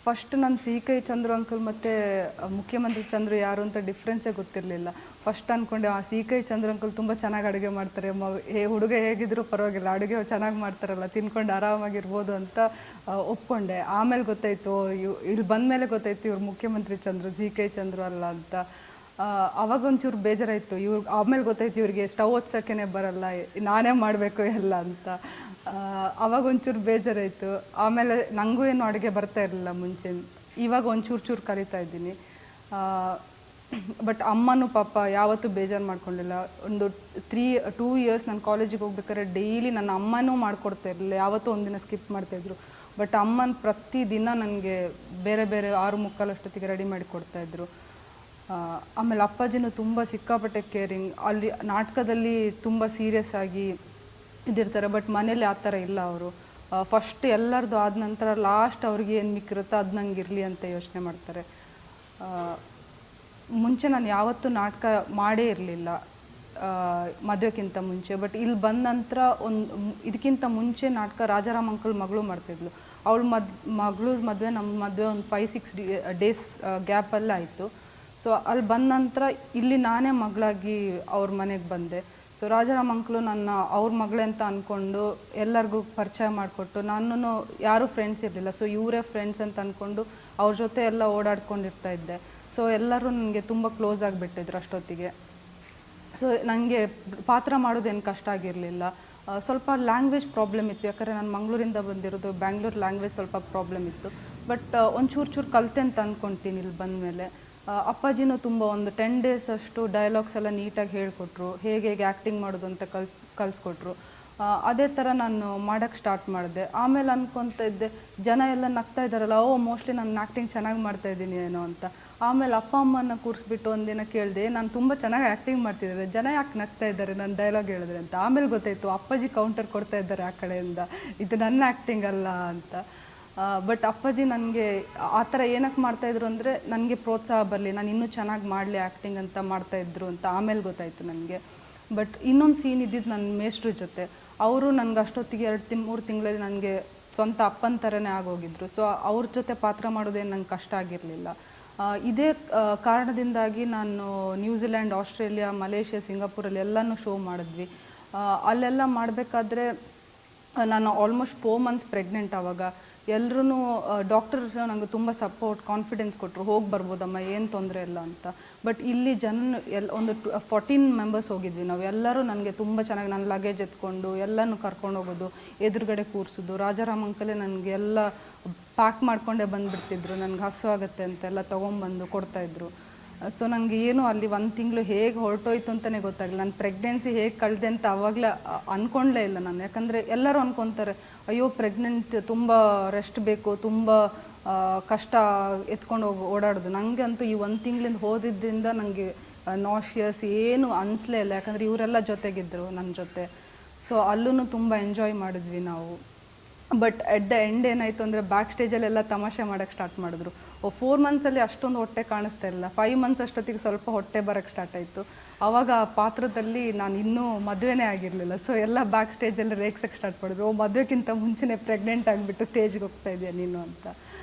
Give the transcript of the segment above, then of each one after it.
First ನಾನು C ಕೈ Chandru uncle ಮತ್ತು ಮುಖ್ಯಮಂತ್ರಿ ಚಂದ್ರು ಯಾರು ಅಂತ ಡಿಫ್ರೆನ್ಸೇ ಗೊತ್ತಿರಲಿಲ್ಲ. ಫಸ್ಟ್ ಅಂದ್ಕೊಂಡೆ ಸಿ ಕೈ ಚಂದ್ರು ಅಂಕಲ್ ತುಂಬ ಚೆನ್ನಾಗಿ ಅಡುಗೆ ಮಾಡ್ತಾರೆ, ಹುಡುಗ ಹೇಗಿದ್ರು ಪರವಾಗಿಲ್ಲ, ಅಡುಗೆ ಚೆನ್ನಾಗಿ ಮಾಡ್ತಾರಲ್ಲ, ತಿನ್ಕೊಂಡು ಆರಾಮಾಗಿರ್ಬೋದು ಅಂತ ಒಪ್ಕೊಂಡೆ. ಆಮೇಲೆ ಗೊತ್ತಾಯಿತು, ಇಲ್ಲಿ ಬಂದ ಮೇಲೆ ಗೊತ್ತಾಯಿತು ಇವ್ರು ಮುಖ್ಯಮಂತ್ರಿ ಚಂದ್ರು, ಸಿ ಕೈ ಚಂದ್ರು ಅಲ್ಲ ಅಂತ. ಅವಾಗ ಒಂಚೂರು ಬೇಜಾರಾಯಿತು. ಆಮೇಲೆ ಗೊತ್ತಾಯ್ತು ಇವ್ರಿಗೆ ಸ್ಟವ್ ಹೊತ್ಸೋಕ್ಕೇ ಬರಲ್ಲ, ನಾನೇ ಮಾಡಬೇಕು ಎಲ್ಲ ಅಂತ. ಅವಾಗ ಒಂಚೂರು ಬೇಜಾರಾಯಿತು. ಆಮೇಲೆ ನನಗೂ ಏನು ಅಡುಗೆ ಬರ್ತಾ ಇರಲಿಲ್ಲ ಮುಂಚೆ, ಇವಾಗ ಒಂಚೂರು ಚೂರು ಕಲಿತಾ ಇದ್ದೀನಿ. ಬಟ್ ಅಮ್ಮನೂ ಪಾಪ ಯಾವತ್ತೂ ಬೇಜಾರು ಮಾಡ್ಕೊಂಡಿಲ್ಲ. ಒಂದು 2 ಇಯರ್ಸ್ ನಾನು ಕಾಲೇಜಿಗೆ ಹೋಗ್ಬೇಕಾದ್ರೆ ಡೈಲಿ ನನ್ನ ಅಮ್ಮನೂ ಮಾಡ್ಕೊಡ್ತಾ ಇರಲಿಲ್ಲ, ಯಾವತ್ತೂ ಒಂದಿನ ಸ್ಕಿಪ್ ಮಾಡ್ತಾಯಿದ್ರು. ಬಟ್ ಅಮ್ಮನ ಪ್ರತಿದಿನ ನನಗೆ ಬೇರೆ ಬೇರೆ 6:45 ಅಷ್ಟೊತ್ತಿಗೆ ರೆಡಿ ಮಾಡಿ ಕೊಡ್ತಾಯಿದ್ರು. ಆಮೇಲೆ ಅಪ್ಪಾಜಿನೂ ತುಂಬ ಸಿಕ್ಕಾಪಟ್ಟೆ ಕೇರಿಂಗ್. ಅಲ್ಲಿ ನಾಟಕದಲ್ಲಿ ತುಂಬ ಸೀರಿಯಸ್ ಆಗಿ ಇದಿರ್ತಾರೆ, ಬಟ್ ಮನೇಲಿ ಆ ಥರ ಇಲ್ಲ ಅವರು. ಫಸ್ಟ್ ಎಲ್ಲರದು ಆದ ನಂತರ ಲಾಸ್ಟ್ ಅವ್ರಿಗೆ ಏನು ಮಿಕ್ಕಿರುತ್ತೋ ಅದು ನಂಗೆ ಇರಲಿ ಅಂತ ಯೋಚನೆ ಮಾಡ್ತಾರೆ. ಮುಂಚೆ ನಾನು ಯಾವತ್ತೂ ನಾಟಕ ಮಾಡೇ ಇರಲಿಲ್ಲ ಮದುವೆಗಿಂತ ಮುಂಚೆ. ಬಟ್ ಇಲ್ಲಿ ಬಂದ ನಂತರ ಇದಕ್ಕಿಂತ ಮುಂಚೆ ನಾಟಕ ರಾಜಾರಾಮ್ ಅಂಕಲ್ ಮಗಳು ಮಾಡ್ತಿದ್ಲು. ಅವಳು ಮಗಳು ಮದುವೆ ನಮ್ಮ ಮದುವೆ ಒಂದು 5-6 ಡೇಸ್ ಗ್ಯಾಪಲ್ಲಿ ಆಯಿತು. ಸೊ ಅಲ್ಲಿ ಬಂದ ನಂತರ ಇಲ್ಲಿ ನಾನೇ ಮಗಳಾಗಿ ಅವ್ರ ಮನೆಗೆ ಬಂದೆ. ಸೊ ರಾಜಾರಾಮ್ ಅಂಕಲು ನನ್ನ ಅವ್ರ ಮಗಳೇ ಅಂತ ಅಂದ್ಕೊಂಡು ಎಲ್ಲರಿಗೂ ಪರಿಚಯ ಮಾಡಿಕೊಟ್ಟು, ನಾನು ಯಾರೂ ಫ್ರೆಂಡ್ಸ್ ಇರಲಿಲ್ಲ, ಸೊ ಇವರೇ ಫ್ರೆಂಡ್ಸ್ ಅಂತ ಅಂದ್ಕೊಂಡು ಅವ್ರ ಜೊತೆ ಎಲ್ಲ ಓಡಾಡ್ಕೊಂಡಿರ್ತಾ ಇದ್ದೆ. ಸೊ ಎಲ್ಲರೂ ನನಗೆ ತುಂಬ ಕ್ಲೋಸ್ ಆಗಿಬಿಟ್ಟಿದ್ರು ಅಷ್ಟೊತ್ತಿಗೆ. ಸೊ ನನಗೆ ಪಾತ್ರ ಮಾಡೋದೇನು ಕಷ್ಟ ಆಗಿರಲಿಲ್ಲ. ಸ್ವಲ್ಪ ಲ್ಯಾಂಗ್ವೇಜ್ ಪ್ರಾಬ್ಲಮ್ ಇತ್ತು, ಯಾಕಂದರೆ ನಾನು ಮಂಗಳೂರಿಂದ ಬಂದಿರೋದು, ಬ್ಯಾಂಗ್ಳೂರು ಲ್ಯಾಂಗ್ವೇಜ್ ಸ್ವಲ್ಪ ಪ್ರಾಬ್ಲಮ್ ಇತ್ತು. ಬಟ್ ಒಂದು ಚೂರು ಕಲಿತೆ ಅಂತ ಅಂದ್ಕೊತೀನಿ ಇಲ್ಲಿ ಬಂದಮೇಲೆ. ಅಪ್ಪಾಜಿನೂ ತುಂಬ ಒಂದು 10 ಡೇಸ್ ಅಷ್ಟು ಡೈಲಾಗ್ಸ್ ಎಲ್ಲ ನೀಟಾಗಿ ಹೇಳಿಕೊಟ್ರು, ಹೇಗೆ ಆ್ಯಕ್ಟಿಂಗ್ ಮಾಡೋದು ಅಂತ ಕಲಿಸ್ಕೊಟ್ರು. ಅದೇ ಥರ ನಾನು ಮಾಡೋಕ್ಕೆ ಸ್ಟಾರ್ಟ್ ಮಾಡಿದೆ. ಆಮೇಲೆ ಅಂದ್ಕೊತ ಇದ್ದೆ, ಜನ ಎಲ್ಲ ನಗ್ತಾ ಇದ್ದಾರಲ್ಲ, ಮೋಸ್ಟ್ಲಿ ನಾನು ಆ್ಯಕ್ಟಿಂಗ್ ಚೆನ್ನಾಗಿ ಮಾಡ್ತಾಯಿದ್ದೀನಿ ಏನೋ ಅಂತ. ಆಮೇಲೆ ಅಪ್ಪ ಅಮ್ಮನ ಕೂರಿಸ್ಬಿಟ್ಟು ಒಂದಿನ ಕೇಳಿದೆ, ನಾನು ತುಂಬ ಚೆನ್ನಾಗಿ ಆ್ಯಕ್ಟಿಂಗ್ ಮಾಡ್ತಿದ್ದಾರೆ, ಜನ ಯಾಕೆ ನಗ್ತಾ ಇದ್ದಾರೆ ನಾನು ಡೈಲಾಗ್ ಹೇಳಿದ್ರೆ ಅಂತ. ಆಮೇಲೆ ಗೊತ್ತಾಯಿತು ಅಪ್ಪಾಜಿ ಕೌಂಟರ್ ಕೊಡ್ತಾ ಇದ್ದಾರೆ ಆ ಕಡೆಯಿಂದ, ಇದು ನನ್ನ ಆ್ಯಕ್ಟಿಂಗ್ ಅಲ್ಲ ಅಂತ. ಬಟ್ ಅಪ್ಪಾಜಿ ನನಗೆ ಆ ಥರ ಏನಕ್ಕೆ ಮಾಡ್ತಾಯಿದ್ರು ಅಂದರೆ ನನಗೆ ಪ್ರೋತ್ಸಾಹ ಬರಲಿ, ನಾನು ಇನ್ನೂ ಚೆನ್ನಾಗಿ ಮಾಡಲಿ ಆ್ಯಕ್ಟಿಂಗ್ ಅಂತ ಮಾಡ್ತಾಯಿದ್ರು ಅಂತ ಆಮೇಲೆ ಗೊತ್ತಾಯಿತು ನನಗೆ. ಬಟ್ ಇನ್ನೊಂದು ಸೀನ್ ಇದ್ದಿದ್ದು ನನ್ನ ಮೇಷ್ಟ್ರ ಜೊತೆ. ಅವರು ನನಗೆ ಅಷ್ಟೊತ್ತಿಗೆ 2-3 ತಿಂಗಳಲ್ಲಿ ನನಗೆ ಸ್ವಂತ ಅಪ್ಪನ ಥರನೇ ಆಗೋಗಿದ್ರು. ಸೊ ಅವ್ರ ಜೊತೆ ಪಾತ್ರ ಮಾಡೋದೇನು ನಂಗೆ ಕಷ್ಟ ಆಗಿರಲಿಲ್ಲ. ಇದೇ ಕಾರಣದಿಂದಾಗಿ ನಾನು ನ್ಯೂಜಿಲ್ಯಾಂಡ್, ಆಸ್ಟ್ರೇಲಿಯಾ, ಮಲೇಷ್ಯಾ, ಸಿಂಗಾಪುರಲ್ಲಿ ಎಲ್ಲನೂ ಶೋ ಮಾಡಿದ್ವಿ. ಅಲ್ಲೆಲ್ಲ ಮಾಡಬೇಕಾದ್ರೆ ನಾನು ಆಲ್ಮೋಸ್ಟ್ 4 ಮಂತ್ಸ್ ಪ್ರೆಗ್ನೆಂಟ್. ಆವಾಗ ಎಲ್ಲರೂ ಡಾಕ್ಟರ್ಸ್ ನನಗೆ ತುಂಬ ಸಪೋರ್ಟ್, ಕಾನ್ಫಿಡೆನ್ಸ್ ಕೊಟ್ಟರು, ಹೋಗಿ ಬರ್ಬೋದಮ್ಮ, ಏನು ತೊಂದರೆ ಇಲ್ಲ ಅಂತ. ಬಟ್ ಇಲ್ಲಿ ಒಂದು 14 ಮೆಂಬರ್ಸ್ ಹೋಗಿದ್ವಿ ನಾವು. ಎಲ್ಲರೂ ನನಗೆ ತುಂಬ ಚೆನ್ನಾಗಿ ನನ್ನ ಲಗೇಜ್ ಎತ್ಕೊಂಡು ಎಲ್ಲನೂ ಕರ್ಕೊಂಡು ಹೋಗೋದು, ಎದುರುಗಡೆ ಕೂರಿಸೋದು. ರಾಜಾರಾಮ್ ಅಂಕಲೇ ನನಗೆ ಎಲ್ಲ ಪ್ಯಾಕ್ ಮಾಡಿಕೊಂಡೇ ಬಂದುಬಿಡ್ತಿದ್ರು, ನನಗೆ ಹಸುವಾಗುತ್ತೆ ಅಂತೆಲ್ಲ ತೊಗೊಂಬಂದು ಕೊಡ್ತಾಯಿದ್ರು. ಸೊ ನನಗೆ ಏನು ಅಲ್ಲಿ 1 ತಿಂಗಳು ಹೇಗೆ ಹೊರಟೋಯ್ತು ಅಂತಲೇ ಗೊತ್ತಾಗಲಿಲ್ಲ. ನಾನು ಪ್ರೆಗ್ನೆನ್ಸಿ ಹೇಗೆ ಕಳೆದೆ ಅಂತ ಆವಾಗಲೇ ಅಂದ್ಕೊಂಡೇ ಇಲ್ಲ ನಾನು. ಯಾಕಂದರೆ ಎಲ್ಲರೂ ಅಂದ್ಕೊತಾರೆ, ಅಯ್ಯೋ ಪ್ರೆಗ್ನೆಂಟ್ ತುಂಬ ರೆಸ್ಟ್ ಬೇಕು, ತುಂಬ ಕಷ್ಟ ಎತ್ಕೊಂಡು ಓಡಾಡೋದು. ನನಗೆ ಅಂತೂ ಈ 1 ತಿಂಗಳಿಂದ ಹೋದಿದ್ದರಿಂದ ನನಗೆ ನಾಶಿಯಸ್ ಏನು ಅನಿಸ್ಲೇ ಇಲ್ಲ, ಯಾಕಂದರೆ ಇವರೆಲ್ಲ ಜೊತೆಗಿದ್ದರು ನನ್ನ ಜೊತೆ. ಸೊ ಅಲ್ಲೂ ತುಂಬ ಎಂಜಾಯ್ ಮಾಡಿದ್ವಿ ನಾವು. ಬಟ್ ಎಟ್ ದ ಎಂಡ್ ಏನಾಯಿತು ಅಂದರೆ ಬ್ಯಾಕ್ ಸ್ಟೇಜಲ್ಲೆಲ್ಲ ತಮಾಷೆ ಮಾಡೋಕ್ಕೆ ಸ್ಟಾರ್ಟ್ ಮಾಡಿದ್ರು. 4 ಮಂತ್ಸಲ್ಲಿ ಅಷ್ಟೊಂದು ಹೊಟ್ಟೆ ಕಾಣಿಸ್ತಾ ಇಲ್ಲ, 5 ಮಂತ್ಸ್ ಅಷ್ಟೊತ್ತಿಗೆ ಸ್ವಲ್ಪ ಹೊಟ್ಟೆ ಬರೋಕ್ಕೆ ಸ್ಟಾರ್ಟ್ ಆಯಿತು. ಆವಾಗ ಆ ಪಾತ್ರದಲ್ಲಿ ನಾನು ಇನ್ನೂ ಮದುವೆನೇ ಆಗಿರಲಿಲ್ಲ. ಸೊ ಎಲ್ಲ ಬ್ಯಾಕ್ ಸ್ಟೇಜಲ್ಲಿ ರೇಗ್ಸೋಕ್ಕೆ ಸ್ಟಾರ್ಟ್ ಮಾಡಿದ್ರು, ಮದುವೆಗಿಂತ ಮುಂಚೆನೇ ಪ್ರೆಗ್ನೆಂಟ್ ಆಗಿಬಿಟ್ಟು ಸ್ಟೇಜ್ಗೆ ಹೋಗ್ತಾ ಇದೆಯಾ ನೀನು ಅಂತ.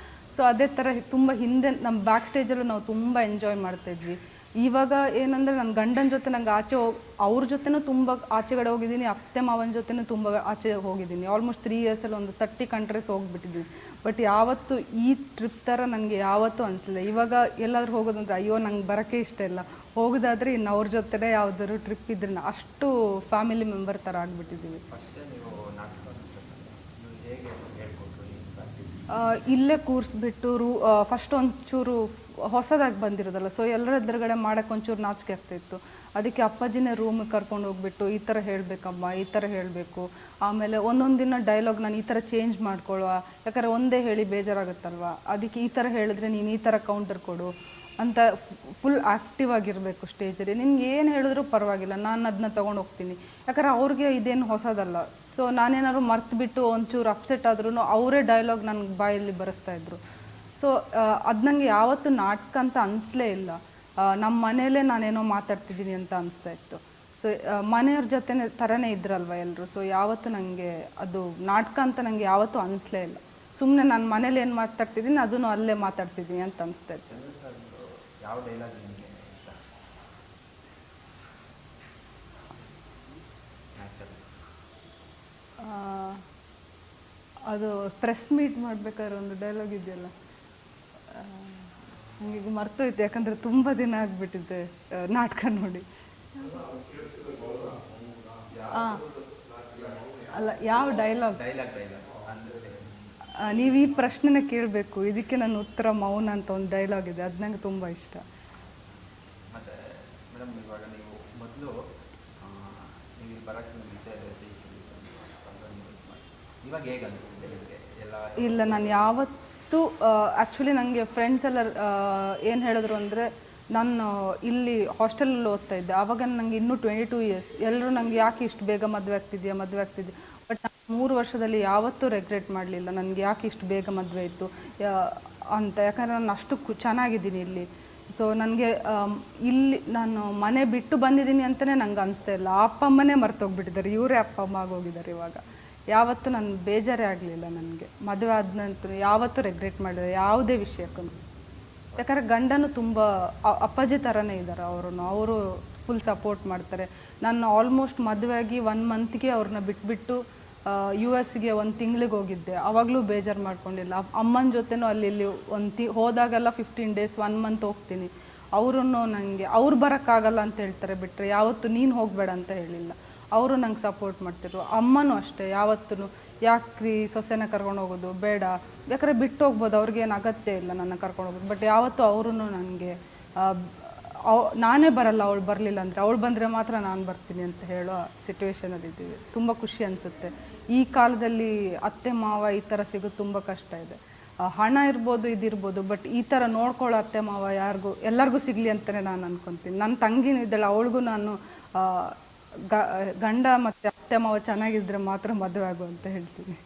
ಸೊ ಅದೇ ಥರ ತುಂಬ ಹಿಂದೆ ನಮ್ಮ ಬ್ಯಾಕ್ ಸ್ಟೇಜಲ್ಲೂ ನಾವು ತುಂಬ ಎಂಜಾಯ್ ಮಾಡ್ತಾಯಿದ್ವಿ. ಇವಾಗ ಏನಂದರೆ ನನ್ನ ಗಂಡನ ಜೊತೆ ನಂಗೆ ಅವ್ರ ಜೊತೆನೂ ತುಂಬ ಆಚೆಗಡೆ ಹೋಗಿದ್ದೀನಿ, ಅತ್ತೆ ಮಾವನ ಜೊತೆನೂ ತುಂಬ ಆಚೆ ಹೋಗಿದ್ದೀನಿ. ಆಲ್ಮೋಸ್ಟ್ 3 ಇಯರ್ಸಲ್ಲಿ ಒಂದು 30 ಕಂಟ್ರೀಸ್ ಹೋಗಿಬಿಟ್ಟಿದ್ದೀನಿ. ಬಟ್ ಯಾವತ್ತೂ ಈ ಟ್ರಿಪ್ ಥರ ನನಗೆ ಯಾವತ್ತೂ ಅನಿಸಲಿಲ್ಲ. ಇವಾಗ ಎಲ್ಲಾದ್ರೂ ಹೋಗೋದಂದ್ರೆ ಅಯ್ಯೋ ನಂಗೆ ಬರೋಕ್ಕೆ ಇಷ್ಟ ಇಲ್ಲ, ಹೋಗೋದಾದರೆ ಇನ್ನು ಅವ್ರ ಜೊತೆನೇ ಯಾವುದಾದ್ರು ಟ್ರಿಪ್ ಇದ್ರೆ ಅಷ್ಟು ಫ್ಯಾಮಿಲಿ ಮೆಂಬರ್ ಥರ ಆಗಿಬಿಟ್ಟಿದ್ದೀವಿ. ಇಲ್ಲೇ ಕೂರಿಸ್ಬಿಟ್ಟು ಫಸ್ಟ್ ಒಂಚೂರು ಹೊಸದಾಗಿ ಬಂದಿರೋದಲ್ಲ, ಸೊ ಎಲ್ಲರ ಎದುರುಗಡೆ ಮಾಡೋಕ್ಕೆ ಒಂಚೂರು ನಾಚಿಕೆ ಆಗ್ತಾಯಿತ್ತು. ಅದಕ್ಕೆ ಅಪ್ಪಾಜಿನೇ ರೂಮಿಗೆ ಕರ್ಕೊಂಡು ಹೋಗ್ಬಿಟ್ಟು ಈ ಥರ ಹೇಳಬೇಕಮ್ಮ, ಈ ಥರ ಹೇಳಬೇಕು, ಆಮೇಲೆ ಒಂದೊಂದು ದಿನ ಡೈಲಾಗ್ ನಾನು ಈ ಥರ ಚೇಂಜ್ ಮಾಡ್ಕೊಳ್ಳುವ, ಯಾಕಂದರೆ ಒಂದೇ ಹೇಳಿ ಬೇಜಾರಾಗುತ್ತಲ್ವ, ಅದಕ್ಕೆ ಈ ಥರ ಹೇಳಿದ್ರೆ ನೀನು ಈ ಥರ ಕೌಂಟರ್ ಕೊಡು ಅಂತ ಫುಲ್ ಆ್ಯಕ್ಟಿವ್ ಆಗಿರಬೇಕು ಸ್ಟೇಜಲ್ಲಿ. ನಿನ್ಗೆ ಏನು ಹೇಳಿದ್ರು ಪರವಾಗಿಲ್ಲ, ನಾನು ಅದನ್ನ ತೊಗೊಂಡು ಹೋಗ್ತೀನಿ, ಯಾಕಂದರೆ ಅವ್ರಿಗೆ ಇದೇನು ಹೊಸದಲ್ಲ. ಸೊ ನಾನೇನಾದ್ರು ಮರ್ತುಬಿಟ್ಟು ಒಂಚೂರು ಅಪ್ಸೆಟ್ ಆದ್ರೂ ಅವರೇ ಡೈಲಾಗ್ ನನಗೆ ಬಾಯಲ್ಲಿ ಬರೆಸ್ತಾಯಿದ್ರು. ಸೊ ಅದು ನನಗೆ ಯಾವತ್ತೂ ನಾಟಕ ಅಂತ ಅನಿಸ್ಲೇ ಇಲ್ಲ. ನಮ್ಮ ಮನೆಯಲ್ಲೇ ನಾನೇನೋ ಮಾತಾಡ್ತಿದ್ದೀನಿ ಅಂತ ಅನಿಸ್ತಾ ಇತ್ತು. ಸೊ ಮನೆಯವ್ರ ಜೊತೆ ಥರನೇ ಇದ್ರಲ್ವ ಎಲ್ಲರೂ. ಸೊ ಯಾವತ್ತೂ ನನಗೆ ಅದು ನಾಟಕ ಅಂತ ನನಗೆ ಯಾವತ್ತೂ ಅನಿಸ್ಲೇ ಇಲ್ಲ. ಸುಮ್ಮನೆ ನಾನು ಮನೇಲಿ ಏನು ಮಾತಾಡ್ತಿದ್ದೀನಿ ಅದನ್ನು ಅಲ್ಲೇ ಮಾತಾಡ್ತಿದ್ದೀನಿ ಅಂತ ಅನಿಸ್ತಾ ಇತ್ತು. ಚಂದ್ರ ಸರ್ದು ಯಾವ ಡೈಲಾಗ್ ನಿಮಗೆ ಇಷ್ಟ? ಅದು ಪ್ರೆಸ್ ಮೀಟ್ ಮಾಡ್ಬೇಕಾದ್ರೆ ಒಂದು ಡೈಲಾಗ್ ಇದೆಯಲ್ಲ, ನನಗೀಗ ಮರ್ತೋಯ್ತು, ಯಾಕಂದರೆ ತುಂಬ ದಿನ ಆಗಿಬಿಟ್ಟಿದೆ ನಾಟಕ ನೋಡಿ. ಅಲ್ಲ, ಯಾವ ಡೈಲಾಗ್? ನೀವು ಈ ಪ್ರಶ್ನೆನ ಕೇಳಬೇಕು, ಇದಕ್ಕೆ ನನ್ನ ಉತ್ತರ ಮೌನ ಅಂತ ಒಂದು ಡೈಲಾಗ್ ಇದೆ, ಅದು ನಂಗೆ ತುಂಬ ಇಷ್ಟ. ಮತ್ತು ಮೇಡಮ್, ಇವಾಗ ನೀವು ಮೊದಲು ನೀವು ಬರೋಕ್ಕಿಂತ ಮುಂಚೆ ಇವಾಗ ಹೇಗೆ ಅನಿಸ್ತಿದೆ ನಿಮಗೆ ಎಲ್ಲ? ಇಲ್ಲ, ನಾನು ಯಾವತ್ತೂ ಆ್ಯಕ್ಚುಲಿ ನನಗೆ ಫ್ರೆಂಡ್ಸ್ ಎಲ್ಲ ಏನು ಹೇಳಿದ್ರು ಅಂದರೆ, ನಾನು ಇಲ್ಲಿ ಹಾಸ್ಟೆಲಲ್ಲಿ ಓದ್ತಾ ಇದ್ದೆ, ಆವಾಗ ನನಗೆ ಇನ್ನೂ 22 ಇಯರ್ಸ್. ಎಲ್ಲರೂ ನನಗೆ ಯಾಕೆ ಇಷ್ಟು ಬೇಗ ಮದುವೆ ಆಗ್ತಿದ್ಯಾ ಬಟ್ ನಾನು 3 ವರ್ಷದಲ್ಲಿ ಯಾವತ್ತೂ ರೆಗ್ರೆಟ್ ಮಾಡಲಿಲ್ಲ ನನಗೆ ಯಾಕೆ ಇಷ್ಟು ಬೇಗ ಮದುವೆ ಇತ್ತು ಅಂತ. ಯಾಕಂದರೆ ನಾನು ಅಷ್ಟು ಚೆನ್ನಾಗಿದ್ದೀನಿ ಇಲ್ಲಿ. ಸೊ ನನಗೆ ಇಲ್ಲಿ ನಾನು ಮನೆ ಬಿಟ್ಟು ಬಂದಿದ್ದೀನಿ ಅಂತಲೇ ನಂಗೆ ಅನಿಸ್ತಾ ಇಲ್ಲ. ಅಪ್ಪ ಅಮ್ಮನೇ ಮರ್ತೋಗ್ಬಿಟ್ಟಿದ್ದಾರೆ, ಇವರೇ ಅಪ್ಪ ಅಮ್ಮ ಆಗೋಗಿದ್ದಾರೆ ಇವಾಗ. ಯಾವತ್ತೂ ನಾನು ಬೇಜಾರೇ ಆಗಲಿಲ್ಲ ನನಗೆ. ಮದುವೆ ಆದ ನಂತರ ಯಾವತ್ತೂ ರೆಗ್ರೆಟ್ ಮಾಡಿಲ್ಲ ಯಾವುದೇ ವಿಷಯಕ್ಕೂ. ಯಾಕಂದರೆ ಗಂಡನೂ ತುಂಬ ಅಪ್ಪಾಜಿ ಥರನೇ ಇದ್ದಾರೆ ಅವರು ಫುಲ್ ಸಪೋರ್ಟ್ ಮಾಡ್ತಾರೆ. ನಾನು ಆಲ್ಮೋಸ್ಟ್ ಮದುವೆಯಾಗಿ 1 ಮಂತ್ಗೆ ಅವ್ರನ್ನ ಬಿಟ್ಬಿಟ್ಟು US ಗೆ 1 ತಿಂಗಳಿಗೆ ಹೋಗಿದ್ದೆ. ಆವಾಗಲೂ ಬೇಜಾರು ಮಾಡ್ಕೊಂಡಿಲ್ಲ. ಅಮ್ಮನ ಜೊತೆನೂ ಅಲ್ಲಿ ಹೋದಾಗೆಲ್ಲ 15 ಡೇಸ್ 1 ಮಂತ್ ಹೋಗ್ತೀನಿ. ಅವರು ನನಗೆ ಅವ್ರು ಬರೋಕ್ಕಾಗಲ್ಲ ಅಂತ ಹೇಳ್ತಾರೆ ಬಿಟ್ಟರೆ ಯಾವತ್ತೂ ನೀನು ಹೋಗಬೇಡ ಅಂತ ಹೇಳಿಲ್ಲ. ಅವರು ನಂಗೆ ಸಪೋರ್ಟ್ ಮಾಡ್ತಿದ್ರು. ಅಮ್ಮನೂ ಅಷ್ಟೇ, ಯಾವತ್ತೂ ಯಾಕ್ರಿ ಸೊಸೆನ ಕರ್ಕೊಂಡು ಹೋಗೋದು ಬೇಡ, ಬೇಕಾದ್ರೆ ಬಿಟ್ಟು ಹೋಗ್ಬೋದು, ಅವ್ರಿಗೇನು ಅಗತ್ಯ ಇಲ್ಲ ನನ್ನ ಕರ್ಕೊಂಡು ಹೋಗೋದು. ಬಟ್ ಯಾವತ್ತೂ ಅವರು ನನಗೆ ನಾನೇ ಬರಲ್ಲ, ಅವಳು ಬರಲಿಲ್ಲ ಅಂದರೆ, ಅವಳು ಬಂದರೆ ಮಾತ್ರ ನಾನು ಬರ್ತೀನಿ ಅಂತ ಹೇಳೋ ಸಿಚುವೇಶನಲ್ಲಿ ಇದ್ದೀವಿ. ತುಂಬ ಖುಷಿ ಅನಿಸುತ್ತೆ. ಈ ಕಾಲದಲ್ಲಿ ಅತ್ತೆ ಮಾವ ಈ ಥರ ಸಿಗೋದು ತುಂಬ ಕಷ್ಟ ಇದೆ. ಹಣ ಇರ್ಬೋದು, ಇದಿರ್ಬೋದು, ಬಟ್ ಈ ಥರ ನೋಡ್ಕೊಳ್ಳೋ ಅತ್ತೆ ಮಾವ ಎಲ್ಲರಿಗೂ ಸಿಗಲಿ ಅಂತಲೇ ನಾನು ಅನ್ಕೊತೀನಿ. ನನ್ನ ತಂಗಿನೂ ಇದ್ದಾಳೆ, ಅವಳಿಗೂ ನಾನು ಗಂಡ ಮತ್ತು ಅತ್ತೆ ಮಾವ ಚೆನ್ನಾಗಿದ್ದರೆ ಮಾತ್ರ ಮದುವೆ ಆಗು ಅಂತ ಹೇಳ್ತೀನಿ.